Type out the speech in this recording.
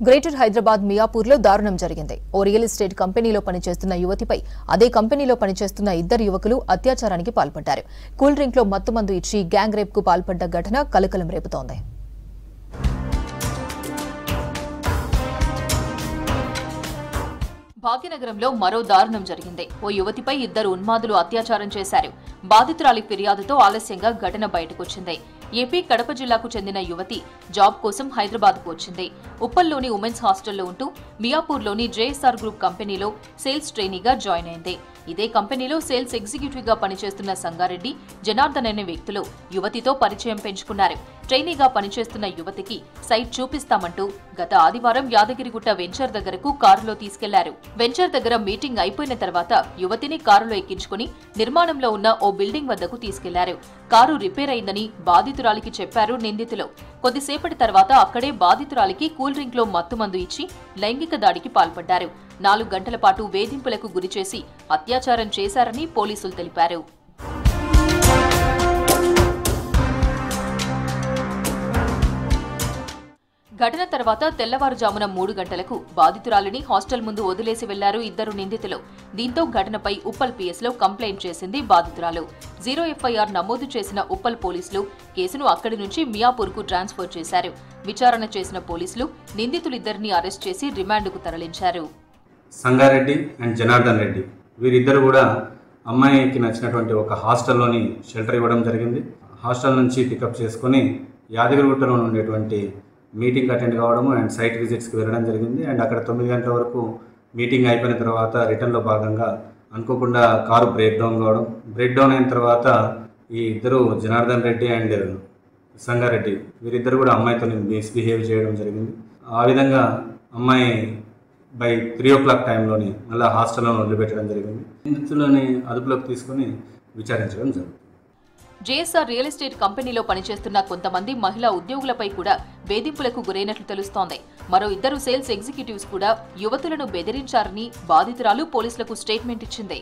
Greater Hyderabad మియాపూర్లో దారుణం జరిగింది. ఓ real estate కంపెనీలో పనిచేస్తున్న యువతిపై అదే కంపెనీలో పనిచేస్తున్న ఇద్దరు యువకులు అత్యాచారానికి పాల్పడ్డారు. కూల్ డ్రింక్లో మత్తుమందు ఇచ్చి గ్యాంగ్ రేప్కు పాల్పడ్డ ఘటన కలకలం రేపుతోంది. భాగ్యనగరంలో మరో దారుణం జరిగింది. ఓ యువతిపై ఇద్దరు ఉన్మాదులు అత్యాచారం చేశారు. బాధితురాలి ఫిర్యాదుతో ఆలస్యంగా ఘటన బయటకొచ్చింది. ఏపీ కడప జిల్లాకు చెందిన యువతి జాబ్ కోసం హైదరాబాద్కు వచ్చింది. ఉప్పల్లోని ఉమెన్స్ హాస్టల్లో ఉంటూ మియాపూర్లోని జేఎస్ఆర్ గ్రూప్ కంపెనీలో సేల్స్ ట్రైనీగా జాయిన్ అయింది. ఇదే కంపెనీలో సేల్స్ ఎగ్జిక్యూటివ్ గా పనిచేస్తున్న సంగారెడ్డి, జనార్దన్ అనే వ్యక్తులు యువతితో పరిచయం పెంచుకున్నారు. ట్రైనీగా పనిచేస్తున్న యువతికి సైట్ చూపిస్తామంటూ గత ఆదివారం యాదగిరిగుట్ట వెంచర్ దగ్గరకు కారులో తీసుకెళ్లారు. వెంచర్ దగ్గర మీటింగ్ అయిపోయిన తర్వాత యువతిని కారులో ఎక్కించుకుని నిర్మాణంలో ఉన్న ఓ బిల్డింగ్ వద్దకు తీసుకెళ్లారు. కారు రిపేర్ అయిందని బాధితురాలికి చెప్పారు నిందితులు. కొద్దిసేపటి తర్వాత అక్కడే బాధితురాలికి కూల్ డ్రింక్ లో మత్తుమందు ఇచ్చి లైంగిక దాడికి పాల్పడ్డారు. 4 గంటల పాటు వేధింపులకు గురిచేసి అత్యాచారం చేశారని పోలీసులు తెలిపారు. ఘటన తర్వాత తెల్లవారుజామున 3 గంటలకు బాధితురాలిని హాస్టల్ ముందు వదిలేసి వెళ్లారు ఇద్దరు నిందితులు. దీంతో ఘటనపై ఉప్పల్ పిఎస్లో కంప్లైంట్ చేసింది బాధితురాలు. 0 ఎఫ్ఐఆర్ నమోదు చేసిన ఉప్పల్ పోలీసులు కేసును అక్కడి నుంచి మియాపూర్కు ట్రాన్స్ఫర్ చేశారు. విచారణ చేసిన పోలీసులు నిందితులిద్దరిని అరెస్ట్ చేసి రిమాండ్కు తరలించారు. సంగారెడ్డి అండ్ జనార్దన్ రెడ్డి వీరిద్దరు కూడా అమ్మాయికి నచ్చినటువంటి ఒక హాస్టల్లోని షెల్టర్ ఇవ్వడం జరిగింది. హాస్టల్ నుంచి పికప్ చేసుకుని యాదగిరిగుట్టలో ఉండేటువంటి మీటింగ్ అటెండ్ కావడము అండ్ సైట్ విజిట్స్కి వెళ్ళడం జరిగింది. అండ్ అక్కడ 9 గంటల వరకు మీటింగ్ అయిపోయిన తర్వాత రిటర్న్లో భాగంగా అనుకోకుండా కారు బ్రేక్ డౌన్ అయిన తర్వాత ఈ ఇద్దరు జనార్దన్ రెడ్డి అండ్ సంగారెడ్డి వీరిద్దరు కూడా అమ్మాయితో మిస్బిహేవ్ చేయడం జరిగింది. ఆ విధంగా అమ్మాయి బై 3 o'clock టైంలోని మళ్ళీ హాస్టల్లో వదిలిపెట్టడం జరిగింది. నిందితులని అదుపులోకి తీసుకుని విచారించడం జరుగుతుంది. జేఎస్ఆర్ రియల్ ఎస్టేట్ కంపెనీలో పనిచేస్తున్న కొంతమంది మహిళా ఉద్యోగులపై కూడా వేధింపులకు గురైనట్లు తెలుస్తోంది. మరో ఇద్దరు సేల్స్ ఎగ్జిక్యూటివ్స్ కూడా యువతులను బెదిరించారని బాధితురాలు పోలీసులకు స్టేట్మెంట్ ఇచ్చింది.